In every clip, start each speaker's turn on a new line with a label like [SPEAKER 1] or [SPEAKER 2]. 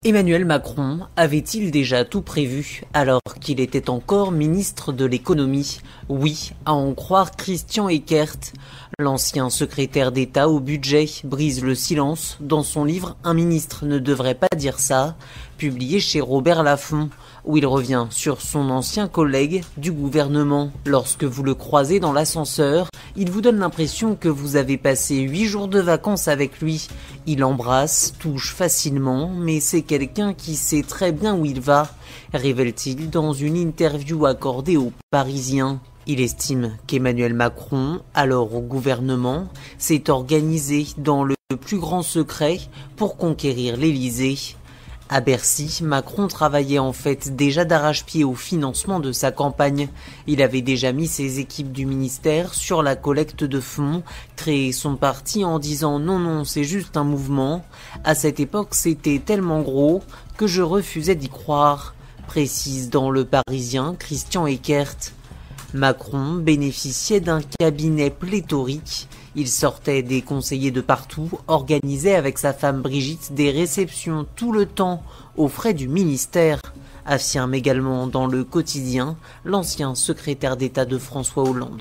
[SPEAKER 1] Emmanuel Macron avait-il déjà tout prévu alors qu'il était encore ministre de l'économie? Oui, à en croire Christian Eckert. L'ancien secrétaire d'État au budget brise le silence dans son livre « Un ministre ne devrait pas dire ça », publié chez Robert Laffont, où il revient sur son ancien collègue du gouvernement. Lorsque vous le croisez dans l'ascenseur, il vous donne l'impression que vous avez passé 8 jours de vacances avec lui. Il embrasse, touche facilement, mais c'est quelqu'un qui sait très bien où il va, révèle-t-il dans une interview accordée aux Parisiens. Il estime qu'Emmanuel Macron, alors au gouvernement, s'est organisé dans le plus grand secret pour conquérir l'Élysée. À Bercy, Macron travaillait en fait déjà d'arrache-pied au financement de sa campagne. Il avait déjà mis ses équipes du ministère sur la collecte de fonds, créé son parti en disant « non, c'est juste un mouvement ». À cette époque, c'était tellement gros que je refusais d'y croire, précise dans Le Parisien Christian Eckert. Macron bénéficiait d'un cabinet pléthorique. Il sortait des conseillers de partout, organisait avec sa femme Brigitte des réceptions tout le temps aux frais du ministère, affirme également dans Le Quotidien l'ancien secrétaire d'État de François Hollande.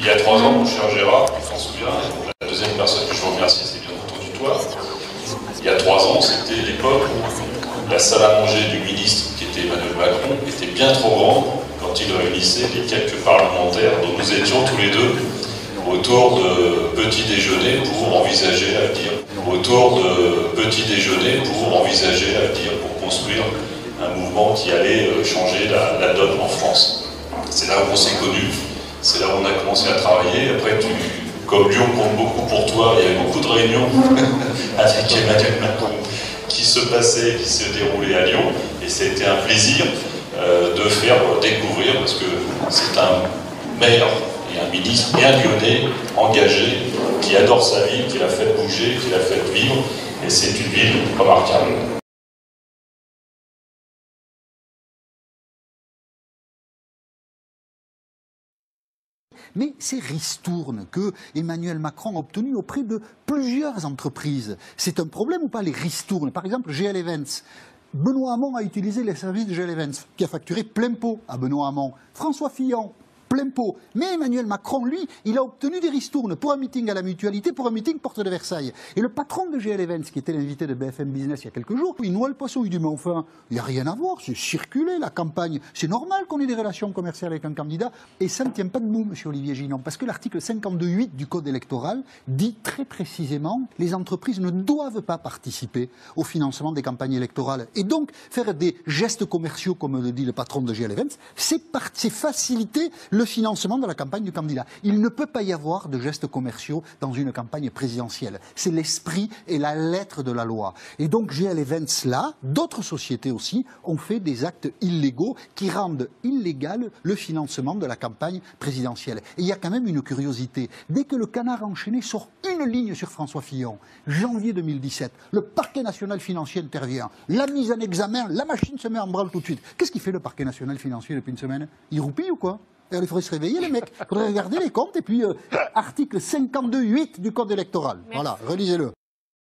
[SPEAKER 2] Il y a 3 ans, mon cher Gérard, tu t'en souviens, la deuxième personne que je remercie, c'est bien entendu toi. Il y a 3 ans, c'était l'époque où la salle à manger du ministre, qui était Emmanuel Macron, était bien trop grande quand il réunissait les quelques parlementaires dont nous étions tous les deux autour de petits déjeuners pour envisager l'avenir. Autour de petits déjeuners pour envisager l'avenir, pour construire un mouvement qui allait changer la donne en France. C'est là où on s'est connus. C'est là où on a commencé à travailler. Après, comme Lyon compte beaucoup pour toi, il y avait beaucoup de réunions avec Emmanuel Macron qui se passaient, qui se déroulaient à Lyon. Et c'était un plaisir de faire découvrir, parce que c'est un maire et un ministre et un Lyonnais engagé qui adore sa ville, qui l'a fait bouger, qui l'a fait vivre. Et c'est une ville remarquable.
[SPEAKER 3] Mais ces ristournes que Emmanuel Macron a obtenues auprès de plusieurs entreprises, c'est un problème ou pas, les ristournes? Par exemple, GL Events. Benoît Hamon a utilisé les services de GL Events, qui a facturé plein pot à Benoît Hamon. François Fillon, plein pot. Mais Emmanuel Macron, lui, il a obtenu des ristournes pour un meeting à la Mutualité, pour un meeting porte de Versailles. Et le patron de GL Events, qui était l'invité de BFM Business il y a quelques jours, il noie le poisson, il dit « mais enfin, il n'y a rien à voir, c'est circulé la campagne, c'est normal qu'on ait des relations commerciales avec un candidat ». Et ça ne tient pas debout, monsieur Olivier Ginon, parce que l'article 52.8 du Code électoral dit très précisément « les entreprises ne doivent pas participer au financement des campagnes électorales ». Et donc, faire des gestes commerciaux, comme le dit le patron de GL Events, c'est faciliter le financement de la campagne du candidat. Il ne peut pas y avoir de gestes commerciaux dans une campagne présidentielle. C'est l'esprit et la lettre de la loi. Et donc GL Events là, d'autres sociétés aussi, ont fait des actes illégaux qui rendent illégal le financement de la campagne présidentielle. Et il y a quand même une curiosité. Dès que le Canard enchaîné sort une ligne sur François Fillon, janvier 2017, le parquet national financier intervient, la mise en examen, la machine se met en branle tout de suite. Qu'est-ce qu'il fait le parquet national financier depuis une semaine? Il roupille ou quoi? Il faudrait se réveiller, les mecs. Il faudrait regarder les comptes et puis article 52.8 du Code électoral. Merci. Voilà, relisez-le.